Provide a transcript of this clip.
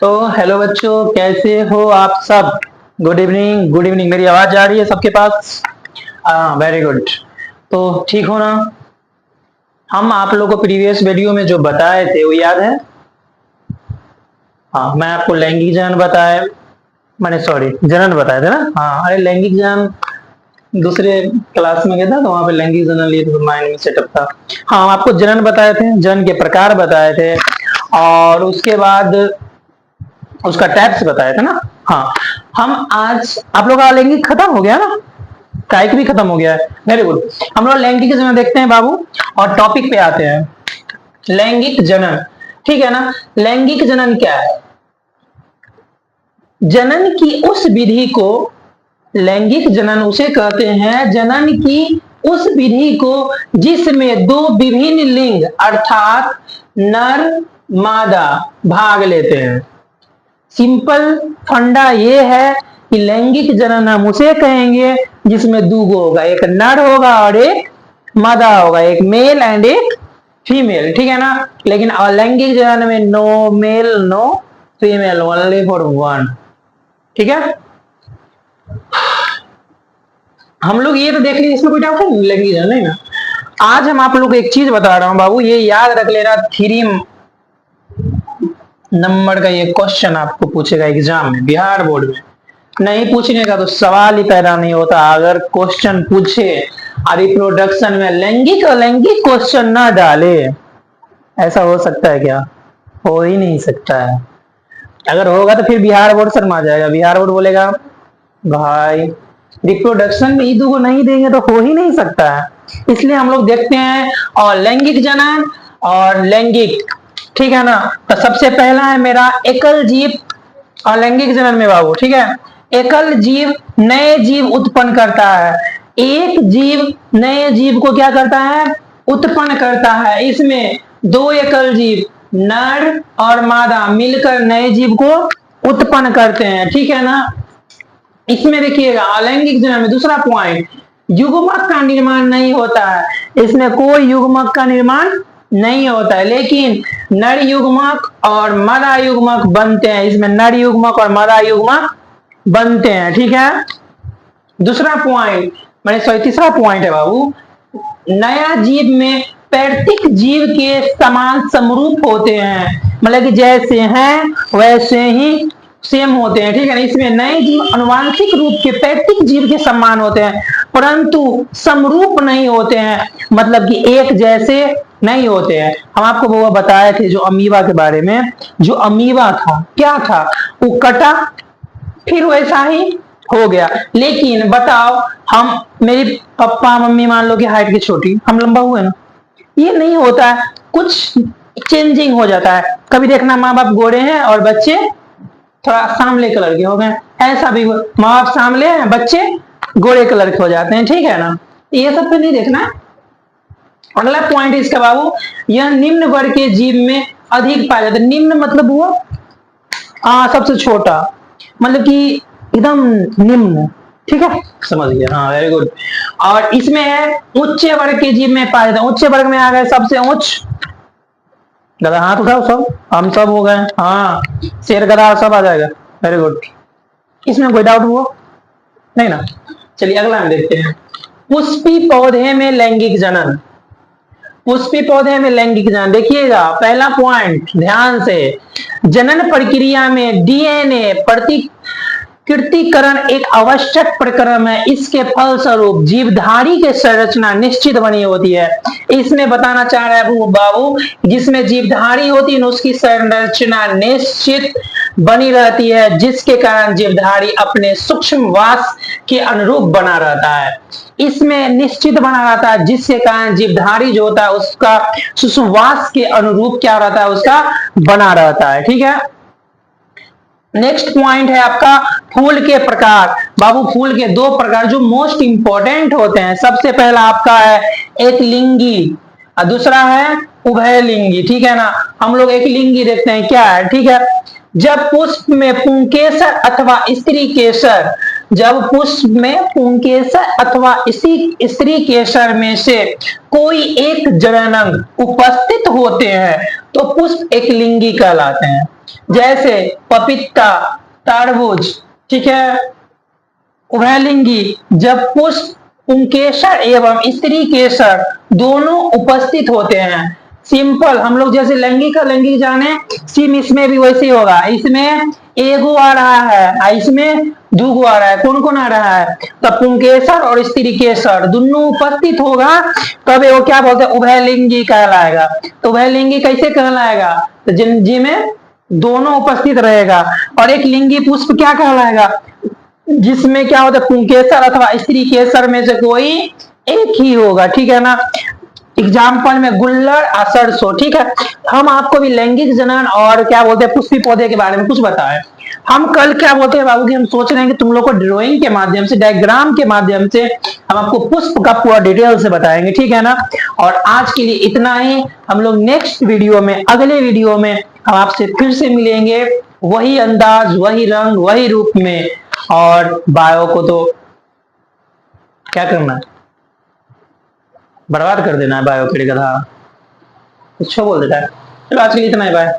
तो हेलो बच्चों, कैसे हो आप सब। Good evening, good evening. मेरी आवाज आ रही है सबके पास? हाँ, वेरी गुड। तो ठीक हो ना? हम आप लोगों को प्रीवियस वीडियो में जो बताए थे वो याद है? हाँ, मैं आपको लैंगिक जनन बताया, मैंने सॉरी जनन बताए थे ना। हाँ, अरे लैंगिक जनन दूसरे क्लास में गया था तो वहां पे लैंगिक जनन लिए थे, तो माइंड में सेटअप था। हाँ, हम आपको जनन बताए थे, जनन के प्रकार बताए थे, और उसके बाद उसका टैप्स बताया था ना। हाँ, हम आज आप लोग का लैंगिक खत्म हो गया ना, काइक भी खत्म हो गया है। Very good. हम लोग लैंगिक जनन देखते हैं बाबू, और टॉपिक पे आते हैं। लैंगिक जनन, ठीक है ना। लैंगिक जनन क्या है? जनन की उस विधि को, लैंगिक जनन उसे कहते हैं, जनन की उस विधि को जिसमें दो विभिन्न लिंग अर्थात नर मादा भाग लेते हैं। सिंपल फंडा ये है कि लैंगिक जनन हम उसे कहेंगे जिसमें दूगो होगा, एक नर होगा और एक मादा होगा, एक मेल एंड एक फीमेल, ठीक है ना। लेकिन अलैंगिक जनन में no male no female, only for one, ठीक है। हम लोग ये तो देख लीजिए, इसमें कोई डाउट है? लैंगिक जनन नहीं ना। आज हम आप लोग को एक चीज बता रहा हूं बाबू, ये याद रख लेना। 3 नंबर का ये क्वेश्चन आपको पूछेगा एग्जाम में, बिहार बोर्ड में। नहीं पूछने का तो सवाल ही पैदा नहीं होता। अगर क्वेश्चन पूछे रिप्रोडक्शन में लैंगिक अलैंगिक क्वेश्चन ना डाले, ऐसा हो सकता है क्या? हो ही नहीं सकता है। अगर होगा तो फिर बिहार बोर्ड शर्मा जाएगा। बिहार बोर्ड बोलेगा भाई रिप्रोडक्शन में ईदू को नहीं देंगे तो हो ही नहीं सकता है। इसलिए हम लोग देखते हैं और लैंगिक जनन और लैंगिक, ठीक है ना। तो सबसे पहला है मेरा एकल जीव और लैंगिक जनन में बाबू, ठीक है। एकल जीव नए जीव उत्पन्न करता है। एक जीव नए जीव को क्या करता है? उत्पन्न करता है। इसमें दो एकल जीव नर और मादा मिलकर नए जीव को उत्पन्न करते हैं, ठीक है ना। इसमें देखिएगा अलैंगिक जनन में दूसरा पॉइंट, युग्मक का निर्माण नहीं होता है। इसमें कोई युग्मक का निर्माण नहीं होता है, लेकिन नर युग्मक और मादा युग्मक बनते हैं। इसमें नर युग्मक और मादा युग्मक बनते हैं, ठीक है। दूसरा पॉइंट मैंने सॉरी तीसरा पॉइंट है बाबू, नया जीव में पैतृक जीव के समान समरूप होते हैं, मतलब कि जैसे हैं वैसे ही सेम होते हैं, ठीक है ना। इसमें नए जीव अनुवांशिक रूप के पैतृक जीव के समान होते हैं, परंतु समरूप नहीं होते हैं, मतलब कि एक जैसे नहीं होते हैं। हम आपको वो बताए थे जो अमीबा के बारे में। जो अमीबा था क्या था? वो कटा फिर वैसा ही हो गया। लेकिन बताओ, हम मेरी पापा मम्मी मान लो कि हाइट की छोटी, हम लंबा हुए ना, ये नहीं होता है, कुछ चेंजिंग हो जाता है। कभी देखना माँ बाप गोरे हैं और बच्चे थोड़ा सांवले कलर के हो गए, ऐसा भी माँ बाप सांवले हैं, बच्चे गोरे कलर के हो जाते हैं, ठीक है ना। ये सब पे नहीं देखना। अगला पॉइंट इसका बाबू, यह निम्न वर्ग के जीव में अधिक पाया जाता है। निम्न मतलब हुआ सबसे छोटा, मतलब कि एकदम निम्न, ठीक है, समझ गया। हाँ, वेरी गुड। और इसमें है उच्च वर्ग के जीव में पाया जाता है। उच्च वर्ग में आ गए सबसे उच्च गधा, हाथ उठाओ सब, हम सब हो गए। हाँ, शेर गधा सब आ जाएगा। Very good. इसमें कोई डाउट हुआ नहीं ना? चलिए अगला हम देखते हैं, पुष्पी पौधे में लैंगिक जनन। पुष्पी पौधे में लैंगिक जनन देखिएगा, पहला पॉइंट ध्यान से, जनन प्रक्रिया में डीएनए प्रतिकृतिकरण एक आवश्यक प्रक्रम है। इसके फलस्वरूप जीवधारी की संरचना निश्चित बनी होती है। इसमें बताना चाह रहा है बाबू, जिसमें जीवधारी होती है उसकी संरचना निश्चित बनी रहती है, जिसके कारण जीवधारी अपने सूक्ष्म वास के अनुरूप बना रहता है। इसमें निश्चित बना रहता है, जिसके कारण जीवधारी जो होता है उसका सूक्ष्मवास के अनुरूप क्या रहता है? उसका बना रहता है, ठीक है। नेक्स्ट पॉइंट है आपका फूल के प्रकार। बाबू फूल के 2 प्रकार जो मोस्ट इंपॉर्टेंट होते हैं। सबसे पहला आपका है एक लिंगी और दूसरा है उभयलिंगी, ठीक है ना। हम लोग एक लिंगी देखते हैं क्या है, ठीक है। जब पुष्प में पुंकेसर अथवा स्त्री केसर जब पुष्प में पुंकेसर अथवा इसी स्त्री केसर में से कोई एक जननांग उपस्थित होते हैं तो पुष्प एक लिंगी कहलाते हैं। जैसे पपीता, तरबूज, ठीक है, उभयलिंगी। जब पुष्प पुंकेसर एवं स्त्री केसर दोनों उपस्थित होते हैं, सिंपल हम लोग जैसे लैंगिक का लैंगिक जाने, सिम इसमें भी वैसे ही होगा। इसमें एगो आ रहा है, इसमें दूगो आ रहा है, कौन कौन आ रहा है, तब पुंकेसर और स्त्री केसर दोनों उपस्थित होगा तब वो क्या बोलते हैं, उभयलिंगी कहलाएगा। तो उभयलिंगी कैसे कहलाएगा, तो जिनमें दोनों उपस्थित रहेगा। और एक लिंगी पुष्प क्या कहलाएगा, जिसमें क्या होता है, पुंकेसर अथवा स्त्री केसर में से कोई एक ही होगा, ठीक है ना। एग्जाम्पल में गुल्लड़ और सरसों, ठीक है। हम आपको भी लैंगिक जनन और क्या बोलते हैं पुष्पी पौधे के बारे में कुछ बताएं। हम कल क्या बोलते हैं बाबू की, हम सोच रहे हैं कि तुम लोग को ड्राइंग के माध्यम से, डायग्राम के माध्यम से हम आपको पुष्प का पूरा डिटेल से बताएंगे, ठीक है ना। और आज के लिए इतना ही। हम लोग नेक्स्ट वीडियो में, अगले वीडियो में हम आपसे फिर से मिलेंगे, वही अंदाज, वही रंग, वही रूप में। और बायो को तो क्या करना है, बर्बाद कर देना है, बायो की गधा कुछ बोल देता है। चलो आज के लिए इतना ही, बाय।